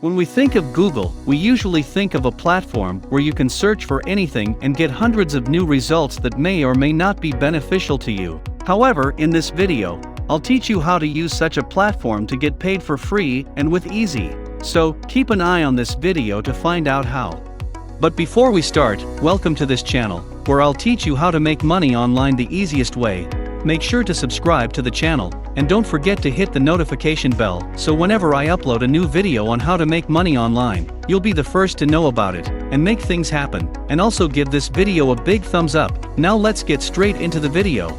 When we think of Google, we usually think of a platform where you can search for anything and get hundreds of new results that may or may not be beneficial to you. However, in this video, I'll teach you how to use such a platform to get paid for free and with ease. So, keep an eye on this video to find out how. But before we start, welcome to this channel, where I'll teach you how to make money online the easiest way. Make sure to subscribe to the channel, and don't forget to hit the notification bell, so whenever I upload a new video on how to make money online, you'll be the first to know about it, and make things happen. And also give this video a big thumbs up. Now let's get straight into the video.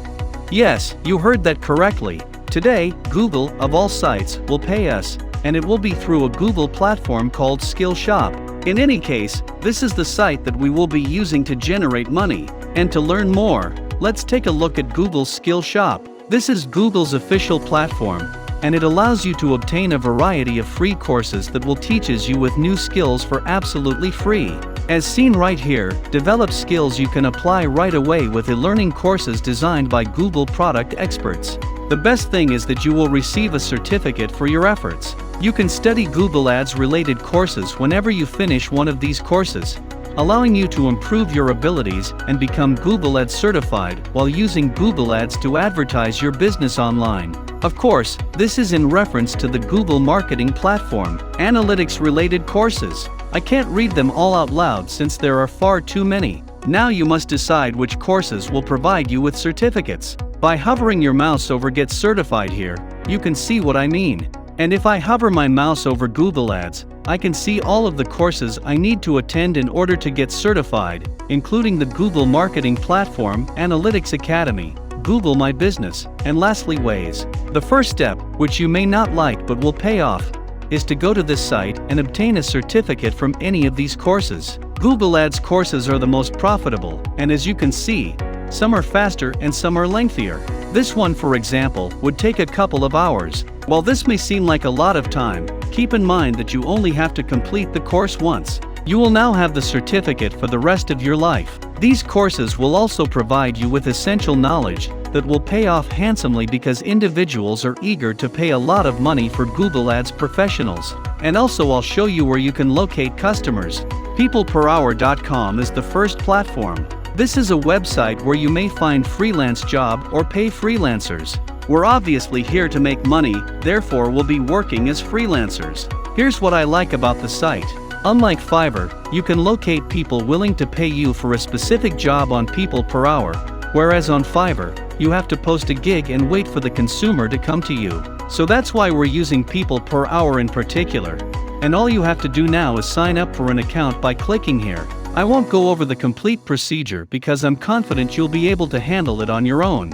Yes, you heard that correctly. Today, Google, of all sites, will pay us, and it will be through a Google platform called Skillshop. In any case, this is the site that we will be using to generate money. And to learn more, let's take a look at Google's Skillshop. This is Google's official platform, and it allows you to obtain a variety of free courses that will teaches you with new skills for absolutely free. As seen right here, develop skills you can apply right away with e-learning courses designed by Google product experts. The best thing is that you will receive a certificate for your efforts. You can study Google Ads related courses whenever you finish one of these courses, allowing you to improve your abilities and become Google Ads certified while using Google Ads to advertise your business online. Of course, this is in reference to the Google Marketing Platform, analytics related courses. I can't read them all out loud since there are far too many. Now you must decide which courses will provide you with certificates. By hovering your mouse over Get Certified here, you can see what I mean. And if I hover my mouse over Google Ads, I can see all of the courses I need to attend in order to get certified, including the Google Marketing Platform, Analytics Academy, Google My Business, and lastly Ways. The first step, which you may not like but will pay off, is to go to this site and obtain a certificate from any of these courses. Google Ads courses are the most profitable, and as you can see, some are faster and some are lengthier. This one, for example, would take a couple of hours. While this may seem like a lot of time, keep in mind that you only have to complete the course once. You will now have the certificate for the rest of your life. These courses will also provide you with essential knowledge that will pay off handsomely because individuals are eager to pay a lot of money for Google Ads professionals. And also I'll show you where you can locate customers. PeoplePerHour.com is the first platform. This is a website where you may find freelance job or pay freelancers. We're obviously here to make money, therefore we'll be working as freelancers. Here's what I like about the site. Unlike Fiverr, you can locate people willing to pay you for a specific job on People Per Hour, whereas on Fiverr, you have to post a gig and wait for the consumer to come to you. So that's why we're using People Per Hour in particular. And all you have to do now is sign up for an account by clicking here. I won't go over the complete procedure because I'm confident you'll be able to handle it on your own.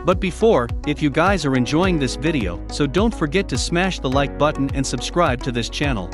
But before, if you guys are enjoying this video, so don't forget to smash the like button and subscribe to this channel.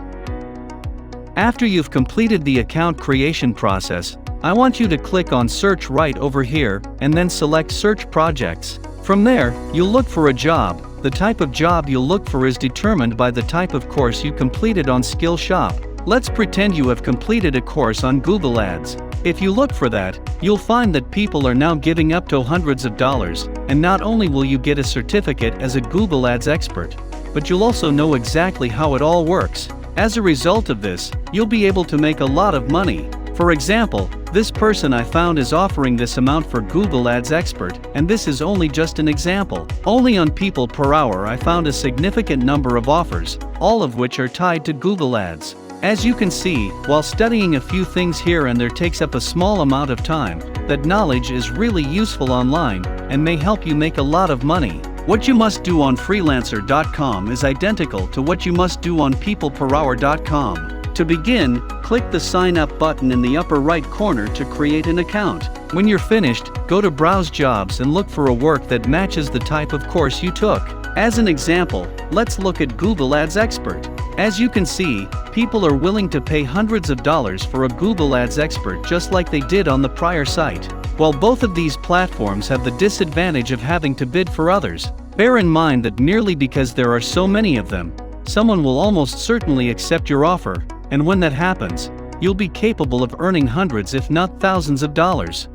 After you've completed the account creation process, I want you to click on Search right over here, and then select Search Projects. From there, you'll look for a job. The type of job you'll look for is determined by the type of course you completed on Skillshop. Let's pretend you have completed a course on Google Ads. If you look for that, you'll find that people are now giving up to hundreds of dollars, and not only will you get a certificate as a Google Ads expert, but you'll also know exactly how it all works. As a result of this, you'll be able to make a lot of money. For example, this person I found is offering this amount for Google Ads expert, and this is only just an example. Only on People Per Hour I found a significant number of offers, all of which are tied to Google Ads. As you can see, while studying a few things here and there takes up a small amount of time, that knowledge is really useful online and may help you make a lot of money. What you must do on Freelancer.com is identical to what you must do on PeoplePerHour.com. To begin, click the Sign Up button in the upper right corner to create an account. When you're finished, go to Browse Jobs and look for a work that matches the type of course you took. As an example, let's look at Google Ads Expert. As you can see, people are willing to pay hundreds of dollars for a Google Ads expert just like they did on the prior site. While both of these platforms have the disadvantage of having to bid for others, bear in mind that merely because there are so many of them, someone will almost certainly accept your offer, and when that happens, you'll be capable of earning hundreds if not thousands of dollars.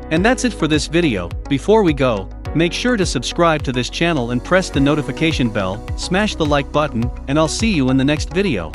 And that's it for this video. Before we go, make sure to subscribe to this channel and press the notification bell, smash the like button, and I'll see you in the next video.